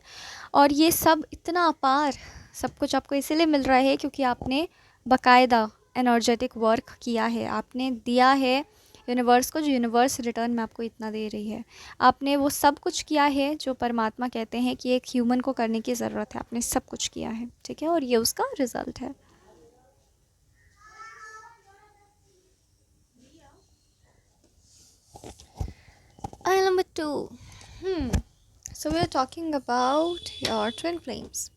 और ये सब इतना अपार, सब कुछ आपको इसीलिए मिल रहा है क्योंकि आपने बाकायदा एनर्जेटिक वर्क किया है, आपने दिया है यूनिवर्स को, जो यूनिवर्स रिटर्न में आपको इतना दे रही है। आपने वो सब कुछ किया है जो परमात्मा कहते हैं कि एक ह्यूमन को करने की ज़रूरत है, आपने सब कुछ किया है, ठीक है, और ये उसका रिज़ल्ट है। Eye number two. So we are talking about your twin flames.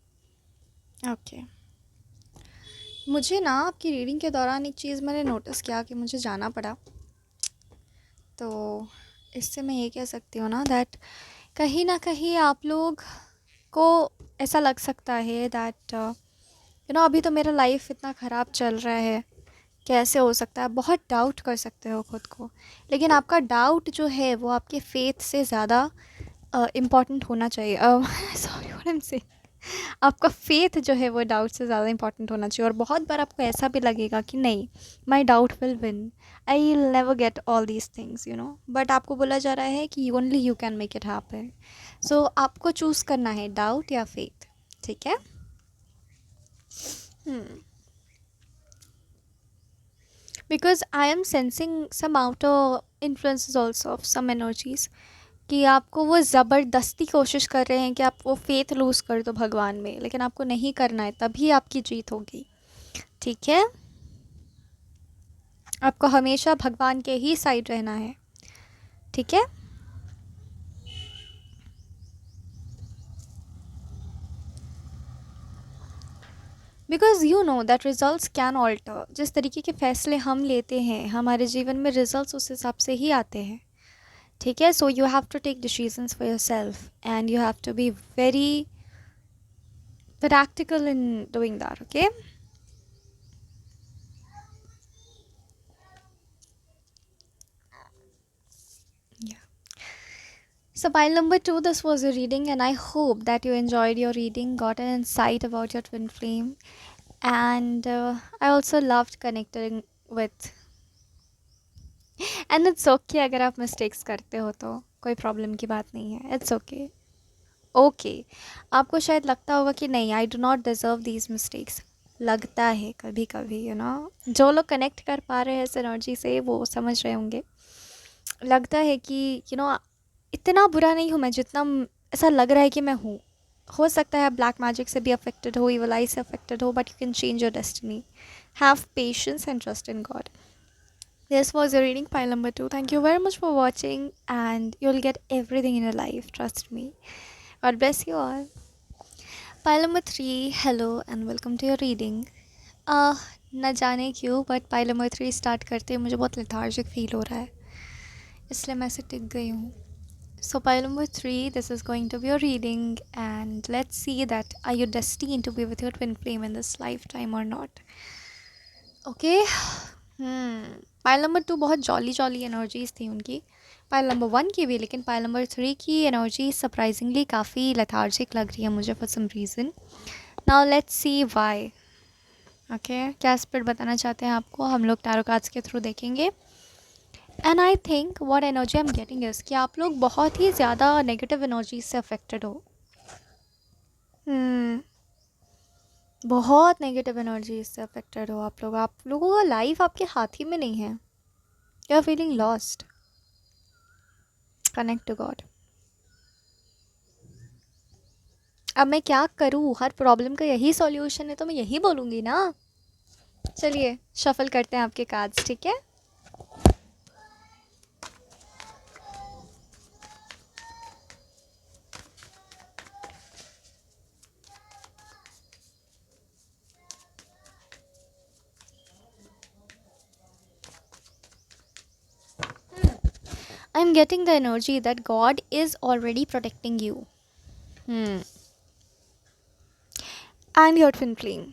Okay. मुझे ना आपकी रीडिंग के दौरान एक चीज़ मैंने नोटिस किया कि मुझे जाना पड़ा, तो इससे मैं ये कह सकती हूँ ना दैट कहीं ना कहीं आप लोग को ऐसा लग सकता है दैट यू नो अभी तो मेरा लाइफ इतना ख़राब चल रहा है, कैसे हो सकता है। बहुत डाउट कर सकते हो खुद को, लेकिन आपका डाउट जो है वो आपके फेथ से ज़्यादा इम्पॉर्टेंट होना चाहिए। Sorry what I am saying, आपका फेथ जो है वो डाउट से ज़्यादा इंपॉर्टेंट होना चाहिए। और बहुत बार आपको ऐसा भी लगेगा कि नहीं, my doubt will win, I will never get all these things, you know, but आपको बोला जा रहा है कि only you can make it happen. So आपको चूज़ करना है डाउट या फेथ, ठीक है। Because I am sensing some outer influences also of some energies, कि आपको वो ज़बरदस्ती कोशिश कर रहे हैं कि आप वो फेथ लूज़ कर दो भगवान में, लेकिन आपको नहीं करना है, तभी आपकी जीत होगी, ठीक है। आपको हमेशा भगवान के ही साइड रहना है, ठीक है। Because you know that results can alter. जिस तरीके के फैसले हम लेते हैं हमारे जीवन में, रिजल्ट्स उस हिसाब से ही आते हैं, ठीक है। So you have to take decisions for your self and you have to be very practical in doing that, okay? Yeah. So, pile number two, this was your reading, and I hope that you enjoyed your reading, got an insight about your twin flame, and I also loved connecting with. And it's okay अगर आप mistakes करते हो तो कोई problem की बात नहीं है. It's okay. ओके. आपको शायद लगता होगा कि नहीं, I do not deserve these mistakes. लगता है कभी कभी, जो लोग कनेक्ट कर पा रहे हैं इस एनर्जी से वो समझ रहे होंगे. लगता है कि इतना बुरा नहीं हूँ मैं जितना ऐसा लग रहा है कि मैं हूँ. हो सकता है आप ब्लैक मैजिक से भी अफेक्टेड हो, इवल आई से अफेक्टेड हो, but you can change your destiny. Have patience and trust in God. This was your reading, pile number two. Thank you very much for watching, and you'll get everything in your life. Trust me. God bless you all. Pile number three. Hello and welcome to your reading. न जाने क्यों but pile number three start करते मुझे बहुत lethargic feel हो रहा है, इसलिए मैं ऐसे टिक गई हूँ. So pile number three, this is going to be your reading, and let's see that are you destined to be with your twin flame in this lifetime or not. Okay. Pile number two बहुत jolly jolly energies थी उनकी, pile number one की भी, लेकिन pile number three की energy surprisingly काफ़ी lethargic लग रही है मुझे for some reason. Now let's see why. Okay, क्या स्पिरिट बताना चाहते हैं आपको, हम लोग टैरो कार्ड्स के थ्रू देखेंगे. And I think what energy I am getting is कि आप लोग बहुत ही ज़्यादा नेगेटिव एनर्जीज से अफेक्टेड हो. बहुत नेगेटिव एनर्जी से अफेक्टेड हो आप लोग. आप लोगों का लाइफ आपके हाथ ही में नहीं है. You are feeling lost. Connect to God. अब मैं क्या करूँ, हर प्रॉब्लम का यही सॉल्यूशन है तो मैं यही बोलूँगी ना. चलिए शफल करते हैं आपके कार्ड्स, ठीक है. I am getting the energy that God is already protecting you. And your twin flame.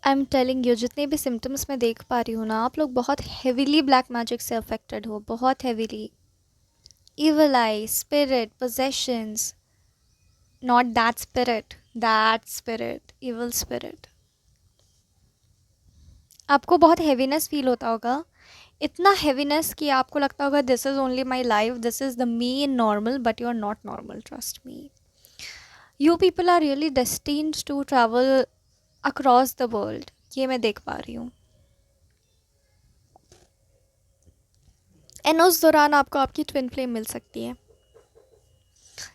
I am telling you, जितने भी सिम्टम्स मैं देख पा रही हूँ ना, आप लोग बहुत हेवीली ब्लैक मैजिक से अफेक्टेड हो, बहुत heavily. Evil I, spirit, possessions. Not that spirit, evil spirit. आपको बहुत हेवीनेस फील होता होगा, इतना हेवीनेस कि आपको लगता होगा this is only my life, this is the me in normal, but you are not normal. Trust me. You people are really destined to travel across the world. ये मैं देख पा रही हूँ. एंड उस दौरान आपको आपकी ट्विन फ्लेम मिल सकती है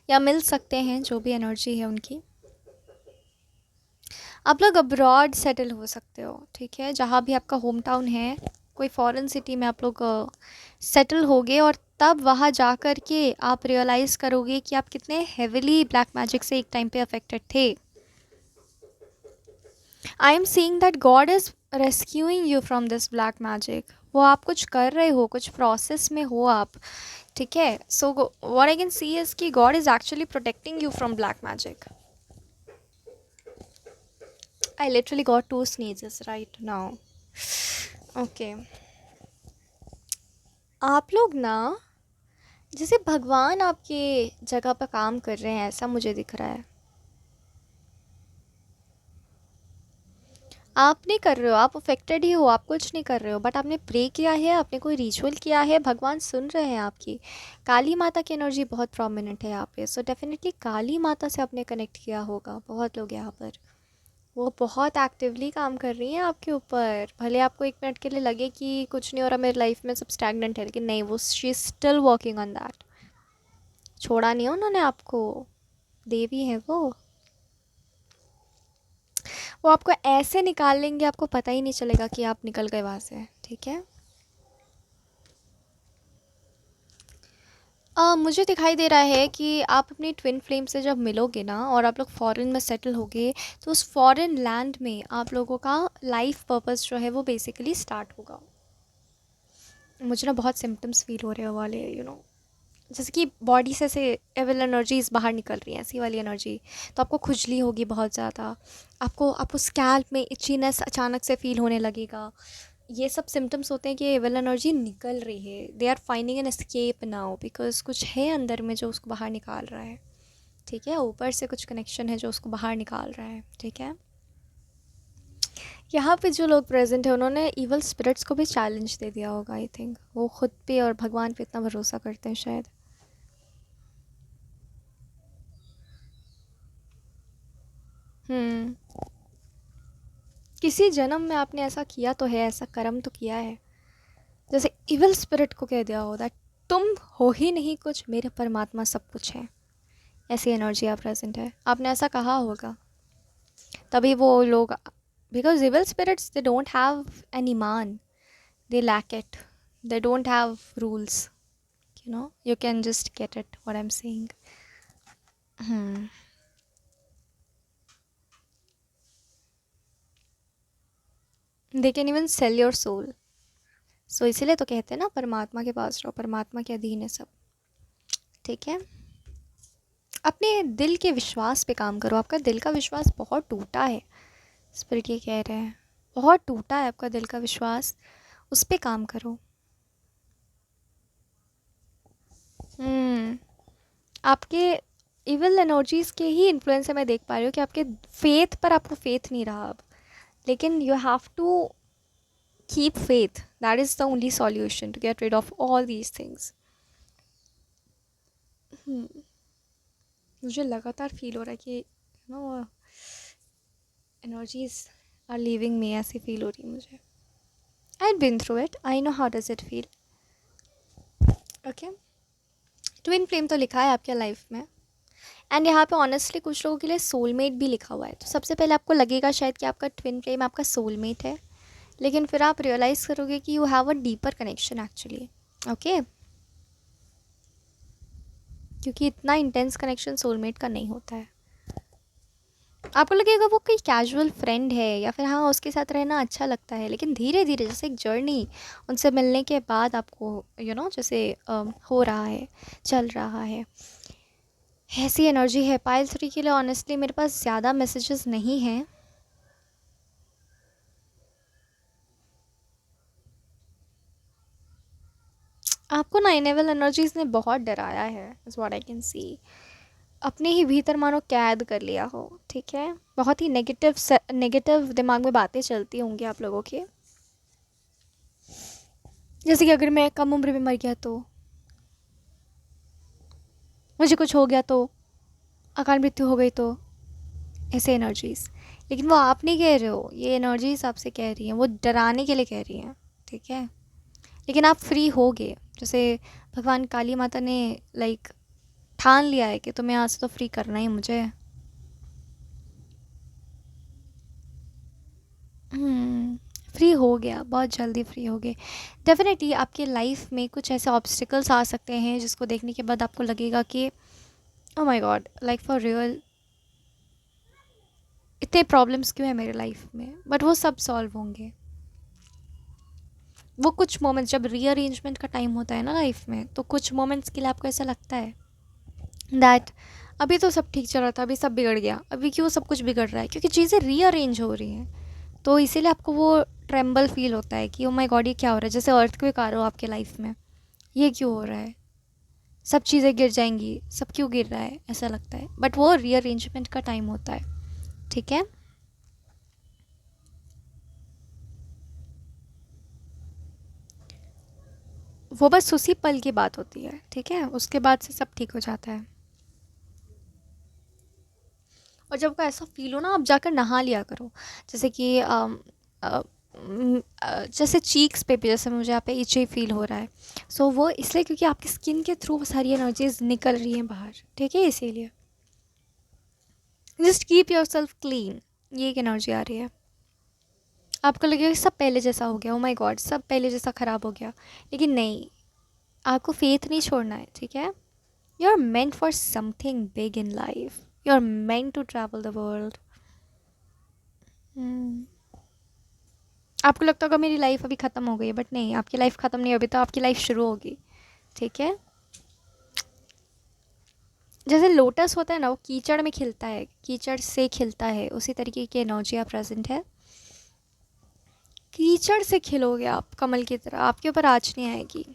या मिल सकते हैं, जो भी एनर्जी है उनकी. आप लोग अब्रॉड सेटल हो सकते हो, ठीक है. जहाँ भी आपका होम टाउन है, कोई फॉरेन सिटी में आप लोग सेटल होगे, और तब वहाँ जा कर के आप रियलाइज़ करोगे कि आप कितने हेविली ब्लैक मैजिक से एक टाइम पे अफेक्टेड थे. I am seeing that God is rescuing you from this black magic. वो आप कुछ कर रहे हो, कुछ प्रोसेस में हो आप, ठीक है. So what I can see is कि God is actually protecting you from black magic. I literally got 2 sneezes right now. Okay. आप लोग ना जैसे भगवान आपके जगह पर काम कर रहे हैं, ऐसा मुझे दिख रहा है. आप नहीं कर रहे हो, आप अफेक्टेड ही हो, आप कुछ नहीं कर रहे हो, बट आपने प्रे किया है, आपने कोई रिचुअल किया है, भगवान सुन रहे हैं आपकी. काली माता की एनर्जी बहुत प्रोमिनेंट है यहाँ पे. सो डेफिनेटली काली माता से आपने कनेक्ट किया होगा. बहुत लोग यहाँ पर वो बहुत एक्टिवली काम कर रही हैं आपके ऊपर. भले आपको एक मिनट के लिए लगे कि कुछ नहीं हो रहा, मेरी लाइफ में सब स्टैगनेंट है, लेकिन नहीं, वो she is still working on that. छोड़ा नहीं है उन्होंने आपको. देवी है वो आपको ऐसे निकाल लेंगे, आपको पता ही नहीं चलेगा कि आप निकल गए वहाँ से, ठीक है. मुझे दिखाई दे रहा है कि आप अपनी ट्विन फ्लेम से जब मिलोगे ना, और आप लोग फॉरेन में सेटल होगे, तो उस फॉरेन लैंड में आप लोगों का लाइफ पर्पस जो है वो बेसिकली स्टार्ट होगा. मुझे ना बहुत सिम्टम्स फील हो रहे हैं वाले, जैसे कि बॉडी से ऐसे एविल एनर्जीज बाहर निकल रही हैं, ऐसी वाली एनर्जी। तो आपको खुजली होगी बहुत ज़्यादा, आपको आपको स्कैल्प में इचीनेस अचानक से फील होने लगेगा। ये सब सिम्टम्स होते हैं कि एविल एनर्जी निकल रही है, they are finding an escape now, because कुछ है अंदर में जो उसको बाहर निकाल रहा है। ठीक है, ऊपर से कुछ कनेक्शन है जो उसको बाहर निकाल रहा है। ठीक है, यहाँ पे जो लोग प्रेजेंट है उन्होंने इवल स्पिरिट्स को भी चैलेंज दे दिया होगा। आई थिंक वो खुद पे और भगवान पे इतना भरोसा करते हैं शायद। हम्म, किसी जन्म में आपने ऐसा किया तो है, ऐसा कर्म तो किया है। जैसे इवल स्पिरिट को कह दिया हो दैट तुम हो ही नहीं कुछ, मेरे परमात्मा सब कुछ है। ऐसी एनर्जी आप प्रेजेंट है, आपने ऐसा कहा होगा, तभी वो लोग, because evil spirits they don't have an ईमान, they lack it, they don't have rules, you can just get it what I'm saying. hmm. They can even sell your soul. So इसीलिए तो कहते हैं ना, परमात्मा के पास रहो, परमात्मा के अधीन है सब। ठीक है, अपने दिल के विश्वास पे काम करो। आपका दिल का विश्वास बहुत टूटा है, स्पिरिट ये कह रहे हैं, बहुत टूटा है आपका दिल का विश्वास, उस पे काम करो। हम्म, आपके इविल एनर्जीज के ही इन्फ्लुएंस से मैं देख पा रही हूँ कि आपके फेथ पर आपको फेथ नहीं रहा अब, लेकिन you have to keep faith. That is the only solution to get rid of all these things. मुझे लगातार फील हो रहा है कि no energies are leaving me, ऐसी फील हो रही है मुझे। I been through it, I know how does it feel. Okay, twin flame तो लिखा है आपके लाइफ में, एंड यहाँ पे ऑनेस्टली कुछ लोगों के लिए सोलमेट भी लिखा हुआ है। तो सबसे पहले आपको लगेगा शायद कि आपका ट्विन फ्लेम आपका सोलमेट है, लेकिन फिर आप रियलाइज़ करोगे कि you have a deeper connection actually. Okay, क्योंकि इतना इंटेंस कनेक्शन सोलमेट का नहीं होता है। आपको लगेगा वो कोई कैजुअल फ्रेंड है या फिर हाँ उसके साथ रहना अच्छा लगता है, लेकिन धीरे धीरे जैसे एक जर्नी उनसे मिलने के बाद आपको जैसे हो रहा है, चल रहा है, ऐसी एनर्जी है। पाइल 3 के लिए ऑनेस्टली मेरे पास ज़्यादा मैसेजेस नहीं हैं। आपको ना इनेबल एनर्जीज ने बहुत डराया है, इज़ व्हाट आई कैन सी। अपने ही भीतर मानो कैद कर लिया हो। ठीक है, बहुत ही नेगेटिव नेगेटिव दिमाग में बातें चलती होंगी आप लोगों के, जैसे कि अगर मैं कम उम्र में मर गया तो, मुझे कुछ हो गया तो, अकाल मृत्यु हो गई तो, ऐसे एनर्जीज। लेकिन वो आप नहीं कह रहे हो, ये एनर्जीज आपसे कह रही हैं, वो डराने के लिए कह रही हैं। ठीक है, लेकिन आप फ्री हो गए। जैसे भगवान काली माता ने लाइक ठान लिया है कि तुम्हें आज तो फ्री करना ही मुझे। फ्री हो गया, बहुत जल्दी फ्री हो गए। डेफिनेटली आपके लाइफ में कुछ ऐसे ऑब्स्टिकल्स आ सकते हैं जिसको देखने के बाद आपको लगेगा कि oh my God, like for real इतने प्रॉब्लम्स क्यों है मेरे लाइफ में, बट वो सब सॉल्व होंगे। वो कुछ मोमेंट्स जब रीअरेंजमेंट का टाइम होता है ना लाइफ में, तो कुछ मोमेंट्स के लिए आपको ऐसा लगता है दैट अभी तो सब ठीक चल रहा था, अभी सब बिगड़ गया, अभी क्यों सब कुछ बिगड़ रहा है, क्योंकि चीज़ें रीअरेंज हो रही हैं। तो इसीलिए आपको वो ट्रेम्बल फील होता है कि ओ माय गॉड ये क्या हो रहा है, जैसे अर्थक्वेक आ रहा हो आपके लाइफ में, ये क्यों हो रहा है, सब चीज़ें गिर जाएंगी, सब क्यों गिर रहा है, ऐसा लगता है। बट वो रीअरेंजमेंट का टाइम होता है। ठीक है, वो बस उसी पल की बात होती है। ठीक है, उसके बाद से सब ठीक हो जाता है। और जब को ऐसा फील हो ना, आप जाकर नहा लिया करो। जैसे कि जैसे चीक्स पे भी जैसे मुझे यहाँ पे इचे फील हो रहा है, सो वो इसलिए क्योंकि आपकी स्किन के थ्रू वो सारी एनर्जीज निकल रही हैं बाहर। ठीक है, इसीलिए just keep your self clean, ये एक एनर्जी आ रही है। आपको लगेगा कि सब पहले जैसा हो गया, ओ माय गॉड सब पहले जैसा ख़राब हो गया, लेकिन नहीं, आपको फेथ नहीं छोड़ना है। ठीक है, you are meant for something big in life, you are meant to travel the world. आपको लगता होगा मेरी लाइफ अभी ख़त्म हो गई है, बट नहीं, आपकी लाइफ ख़त्म नहीं, अभी तो आपकी लाइफ शुरू होगी। ठीक है, जैसे लोटस होता है ना, वो कीचड़ में खिलता है, कीचड़ से खिलता है, उसी तरीके की एनर्जी आप प्रेजेंट है। कीचड़ से खिलोगे आप कमल की तरह, आपके ऊपर आँच नहीं आएगी।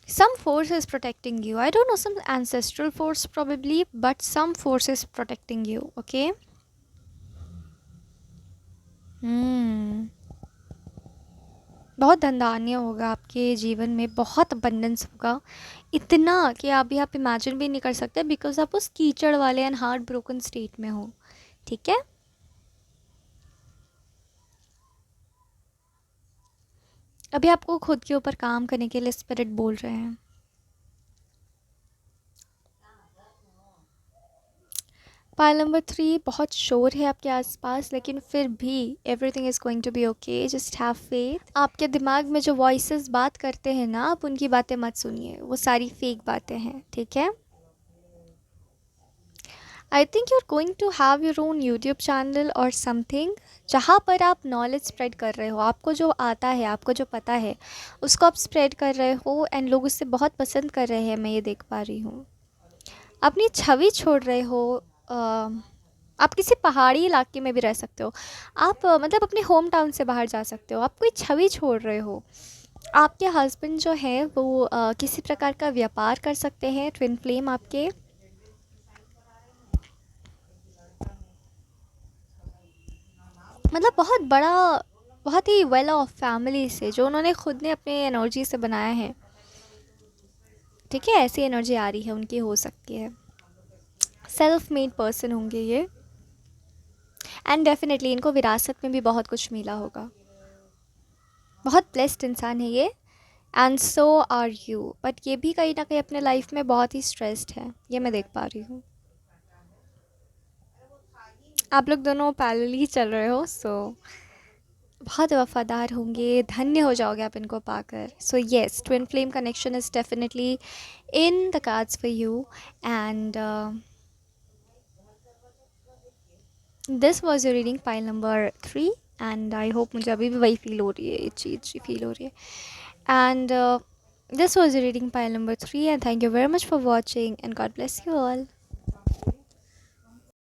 Some force is protecting you. I don't know, some ancestral force probably, but some force is protecting you. Okay. हम्म बहुत धनधान्य होगा आपके जीवन में, बहुत अबंडेंस होगा, इतना कि अभी आप इमेजिन भी नहीं कर सकते, बिकॉज आप उस कीचड़ वाले एंड हार्ट ब्रोकन स्टेट में हो। ठीक है। अभी आपको खुद के ऊपर काम करने के लिए स्पिरिट बोल रहे हैं। पाइल नंबर 3 बहुत शोर है आपके आसपास, लेकिन फिर भी everything is going to be okay, just have faith. आपके दिमाग में जो वॉइसेस बात करते हैं ना, आप उनकी बातें मत सुनिए, वो सारी फेक बातें हैं। ठीक है। I think you are going to have your own YouTube channel और समथिंग, जहाँ पर आप नॉलेज स्प्रेड कर रहे हो, आपको जो आता है, आपको जो पता है, उसको आप स्प्रेड कर रहे हो, एंड लोग उससे बहुत पसंद कर रहे हैं, मैं ये देख पा रही हूँ। अपनी छवि छोड़ रहे हो। आप किसी पहाड़ी इलाके में भी रह सकते हो, आप मतलब अपने होम टाउन से बाहर जा सकते हो, आप कोई छवि छोड़ रहे हो। आपके हस्बैंड जो है वो किसी प्रकार का व्यापार कर सकते हैं, ट्विन फ्लेम आपके। मतलब बहुत बड़ा, बहुत ही वेल ऑफ फैमिली से, जो उन्होंने खुद ने अपने एनर्जी से बनाया है। ठीक है, ऐसी एनर्जी आ रही है उनकी, हो सकती है सेल्फ मेड पर्सन होंगे ये, एंड डेफिनेटली इनको विरासत में भी बहुत कुछ मिला होगा। बहुत ब्लेस्ड इंसान है ये, and so are you, but ये भी कहीं ना कहीं अपने लाइफ में बहुत ही स्ट्रेस्ड है, ये मैं देख पा रही हूँ। आप लोग दोनों पैरेलली चल रहे हो, सो बहुत वफादार होंगे, धन्य हो जाओगे आप इनको पाकर। So yes, twin flame connection is definitely in the cards for you, and this was your reading pile number 3, and I hope, मुझे अभी भी वही फील हो रही है, ये चीज़ फील हो रही है। And this was your reading pile number 3, and thank you very much for watching, and God bless you all.